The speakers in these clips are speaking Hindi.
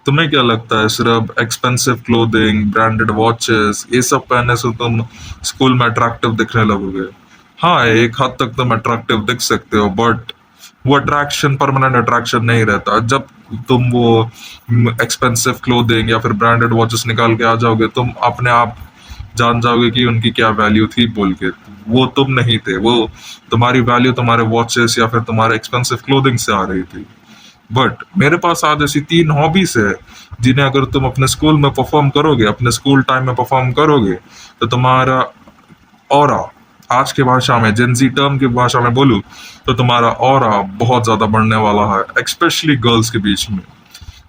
तुम्हें क्या लगता है सिर्फ एक्सपेंसिव क्लोथिंग, ब्रांडेड वॉचेस ये सब पहनने से तुम स्कूल में अट्रैक्टिव दिखने लगोगे? हाँ, एक हद तक तुम अट्रैक्टिव दिख सकते हो, बट वो अट्रैक्शन परमानेंट अट्रैक्शन नहीं रहता। जब तुम वो एक्सपेंसिव क्लोथिंग या फिर ब्रांडेड वॉचेस निकाल के आ जाओगे, तुम अपने आप जान जाओगे कि उनकी क्या वैल्यू थी बोल के। वो तुम नहीं थे, वो तुम्हारी वैल्यू तुम्हारे वॉचेस या फिर तुम्हारे एक्सपेंसिव क्लोथिंग से आ रही थी। बट मेरे पास आज ऐसी 3 हॉबीज है जिन्हें अगर तुम अपने स्कूल में परफॉर्म करोगे, अपने स्कूल टाइम में परफॉर्म करोगे, तो तुम्हारा ऑरा, आज की भाषा में जेंजी टर्म की भाषा में बोलूँ तो तुम्हारा ऑरा बहुत ज्यादा बढ़ने वाला है, स्पेशली गर्ल्स के बीच में।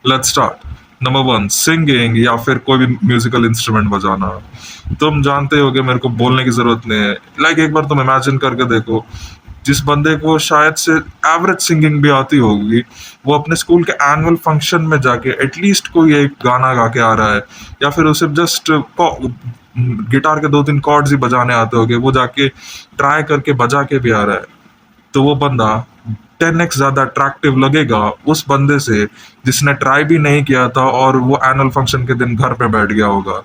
Let's start. नंबर 1, सिंगिंग या फिर कोई भी म्यूजिकल इंस्ट्रूमेंट बजाना। तुम जानते होगे, मेरे को बोलने की जरूरत नहीं है। एक बार तुम इमेजिन करके देखो, जिस बंदे को शायद से एवरेज सिंगिंग भी आती होगी, वो अपने स्कूल के एनुअल फंक्शन में जाके एटलीस्ट कोई एक गाना गा के आ रहा है, या फिर उसे जस्ट गिटार के 2-3 कॉर्ड्स ही बजाने आते होंगे, वो जाके ट्राई करके बजा के भी आ रहा है, तो वो बंदा 10x ज्यादा अट्रैक्टिव लगेगा उस बंदे से जिसने ट्राई भी नहीं किया था और वो एनुअल फंक्शन के दिन घर पे बैठ गया होगा।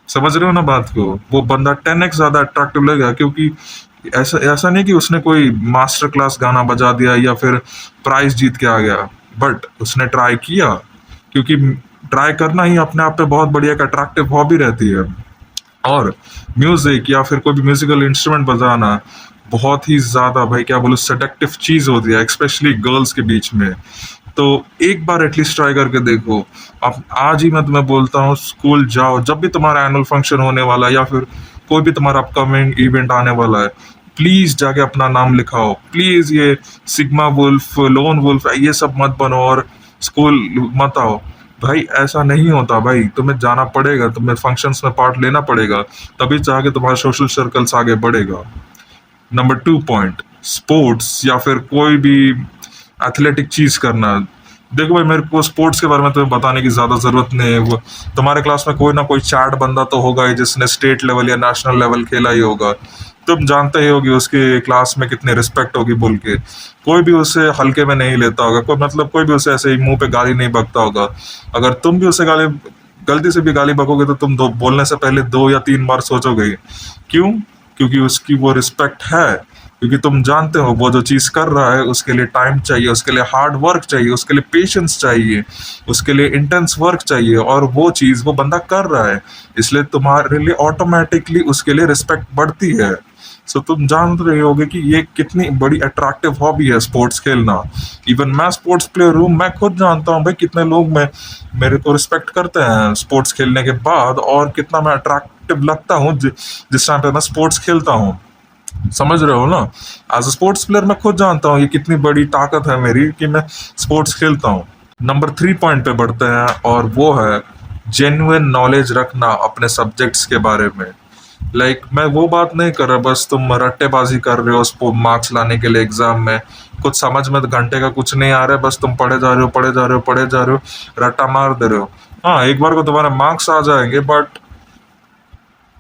समझ रहे हो ना बात को? वो बंदा 10x ज्यादा अट्रैक्टिव लगेगा, क्योंकि ऐसा ऐसा नहीं कि उसने कोई मास्टर क्लास गाना बजा दिया या फिर प्राइज जीत के आ गया, बट उसने ट्राई किया। क्योंकि ट्राई करना ही अपने आप पे बहुत बढ़िया एक अट्रैक्टिव हॉबी रहती है। और म्यूजिक या फिर कोई भी म्यूजिकल इंस्ट्रूमेंट बजाना बहुत ही ज्यादा, भाई क्या बोलूं, सेडक्टिव चीज होती है, स्पेशली गर्ल्स के बीच में। तो एक बार एटलीस्ट ट्राई करके देखो। अब आज ही मैं तुम्हें बोलता हूँ, स्कूल जाओ, जब भी तुम्हारा एनुअल फंक्शन होने वाला है या फिर कोई भी तुम्हारा अपकमिंग इवेंट आने वाला है, प्लीज जाके अपना नाम लिखाओ। प्लीज ये सिग्मा वुल्फ, लोन वुल्फ ये सब मत बनो और स्कूल मत आओ। भाई ऐसा नहीं होता भाई, तुम्हें जाना पड़ेगा, तुम्हें फंक्शंस में पार्ट लेना पड़ेगा, तभी जाके तुम्हारा सोशल सर्कल्स आगे बढ़ेगा। नंबर 2 पॉइंट, स्पोर्ट्स या फिर कोई भी एथलेटिक चीज करना। देखो भाई, मेरे को स्पोर्ट्स के बारे में तुम्हें बताने की ज्यादा जरूरत नहीं है। वो तुम्हारे क्लास में कोई ना कोई चैट बंदा तो होगा ही जिसने स्टेट लेवल या नेशनल लेवल खेला ही होगा। तुम जानते ही होगी उसके क्लास में कितनी रिस्पेक्ट होगी बोल के। कोई भी उसे हल्के में नहीं लेता होगा, कोई मतलब कोई भी उसे ऐसे ही मुंह पे गाली नहीं बकता होगा। अगर तुम भी उसे गाली, गलती से भी गाली बकोगे, तो तुम दो बोलने से पहले 2 या 3 बार सोचोगे ही। क्यों? क्योंकि उसकी वो रिस्पेक्ट है। क्योंकि तुम जानते हो वो जो चीज कर रहा है उसके लिए टाइम चाहिए, उसके लिए हार्ड वर्क चाहिए, उसके लिए पेशेंस चाहिए, उसके लिए इंटेंस वर्क चाहिए, और वो चीज वो बंदा कर रहा है, इसलिए तुम्हारे लिए ऑटोमेटिकली उसके लिए रिस्पेक्ट बढ़ती है। सो तुम जान रहे होगे कि ये कितनी बड़ी अट्रैक्टिव हॉबी है स्पोर्ट्स खेलना। इवन मैं स्पोर्ट्स प्लेयर हूँ, मैं खुद जानता हूँ भाई कितने लोग मेरे को रिस्पेक्ट करते हैं स्पोर्ट्स खेलने के बाद, और कितना मैं अट्रैक्टिव लगता हूँ जिस टाइम पे मैं स्पोर्ट्स खेलता हूँ। समझ रहे हो ना? एज अ स्पोर्ट्स प्लेयर मैं खुद जानता हूँ ये कितनी बड़ी ताकत है मेरी कि मैं स्पोर्ट्स खेलता हूँ। नंबर 3 पॉइंट पे बढ़ते हैं, और वो है जेन्युइन नॉलेज रखना अपने सब्जेक्ट्स के बारे में। मैं वो बात नहीं कर रहा बस तुम रट्टेबाजी कर रहे हो उसको मार्क्स लाने के लिए एग्जाम में, कुछ समझ में घंटे का कुछ नहीं आ रहा है, बस तुम पढ़े जा रहे हो, पढ़े जा रहे हो, पढ़े जा रहे हो, रट्टा मार दे रहे हो। हाँ, एक बार को तुम्हारे मार्क्स आ जाएंगे, बट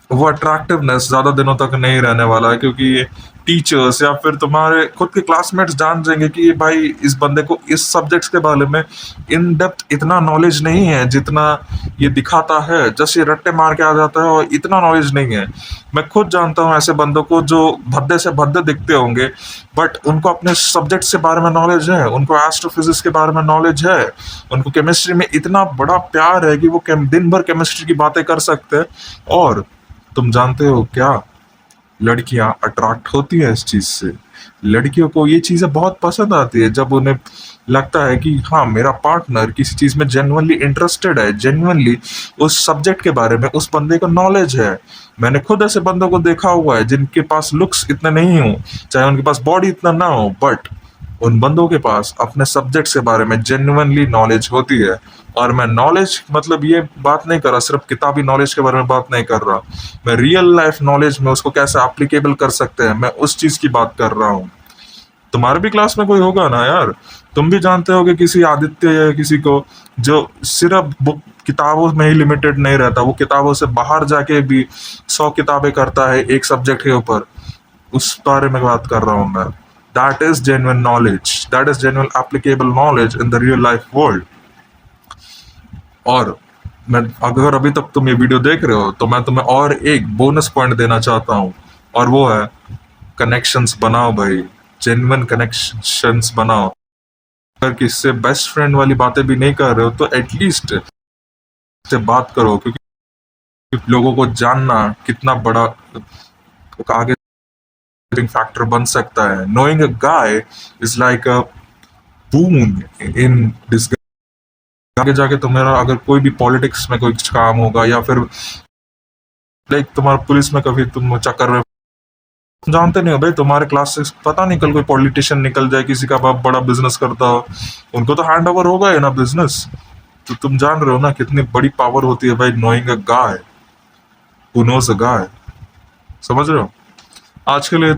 वो अट्रैक्टिवनेस ज्यादा दिनों तक नहीं रहने वाला है, क्योंकि ये टीचर्स या फिर तुम्हारे खुद के क्लासमेट्स जान जाएंगे कि ये भाई इस बंदे को इस सब्जेक्ट्स के बारे में इन डेप्थ इतना नॉलेज नहीं है जितना ये दिखाता है। जैसे ये रट्टे मार के आ जाता है और इतना नॉलेज नहीं है। मैं खुद जानता हूँ ऐसे बंदों को जो भद्दे से भद्दे दिखते होंगे, बट उनको अपने सब्जेक्ट्स के बारे में नॉलेज है, उनको एस्ट्रोफिजिक्स के बारे में नॉलेज है, उनको केमिस्ट्री में इतना बड़ा प्यार है कि वो दिन भर केमिस्ट्री की बातें कर सकते हैं। और तुम जानते हो क्या, लड़कियां अट्रैक्ट होती है इस चीज से। लड़कियों को ये चीजें बहुत पसंद आती है जब उन्हें लगता है कि हाँ, मेरा पार्टनर किसी चीज में जेन्युइनली इंटरेस्टेड है, जेन्युइनली उस सब्जेक्ट के बारे में उस बंदे को नॉलेज है। मैंने खुद ऐसे बंदों को देखा हुआ है जिनके पास लुक्स इतने नहीं हो, चाहे उनके पास बॉडी इतना ना हो, बट उन बंदों के पास अपने सब्जेक्ट्स के बारे में जेन्युइनली नॉलेज होती है। और मैं नॉलेज मतलब ये बात नहीं कर रहा, सिर्फ किताबी नॉलेज के बारे में बात नहीं कर रहा, मैं रियल लाइफ नॉलेज में उसको कैसे एप्लीकेबल कर सकते हैं, मैं उस चीज की बात कर रहा हूँ। तुम्हारे भी क्लास में कोई होगा ना यार, तुम भी जानते होगे किसी आदित्य या किसी को जो सिर्फ बुक किताबों में ही लिमिटेड नहीं रहता, वो किताबों से बाहर जाके भी 100 किताबें करता है एक सब्जेक्ट के ऊपर। उस बारे में बात कर रहा हूँ मैं। That is genuine knowledge, that is genuine applicable knowledge in the real life world. और मैं, अगर अभी तक तुम ये वीडियो देख रहे हो तो मैं तुम्हें और एक बोनस पॉइंट देना चाहता हूँ, और वो है कनेक्शंस बनाओ भाई, जेन्युइन कनेक्शंस बनाओ। अगर किसी से बेस्ट फ्रेंड वाली बातें भी नहीं कर रहे हो तो एटलीस्ट से बात करो, क्योंकि लोगों को जानना कितना बड़ा आगे फैक्टर बन सकता है। Knowing a guy is like a boon in disguise. आगे जाके तुम्हारा अगर कोई भी पॉलिटिक्स में कोई काम होगा, या फिर लाइक तुम्हारा पुलिस में कभी तुम चक्कर में, जानते नहीं हो भाई, तुम्हारे क्लास से पता नहीं कल कोई पॉलिटिशियन निकल जाए, किसी का बाप बड़ा बिजनेस करता हो, उनको तो हैंड ओवर होगा है ना बिजनेस। तो तुम जान रहे हो ना कितनी बड़ी पावर होती है भाई, knowing a guy who knows a guy. समझ रहे हो? आज के लिए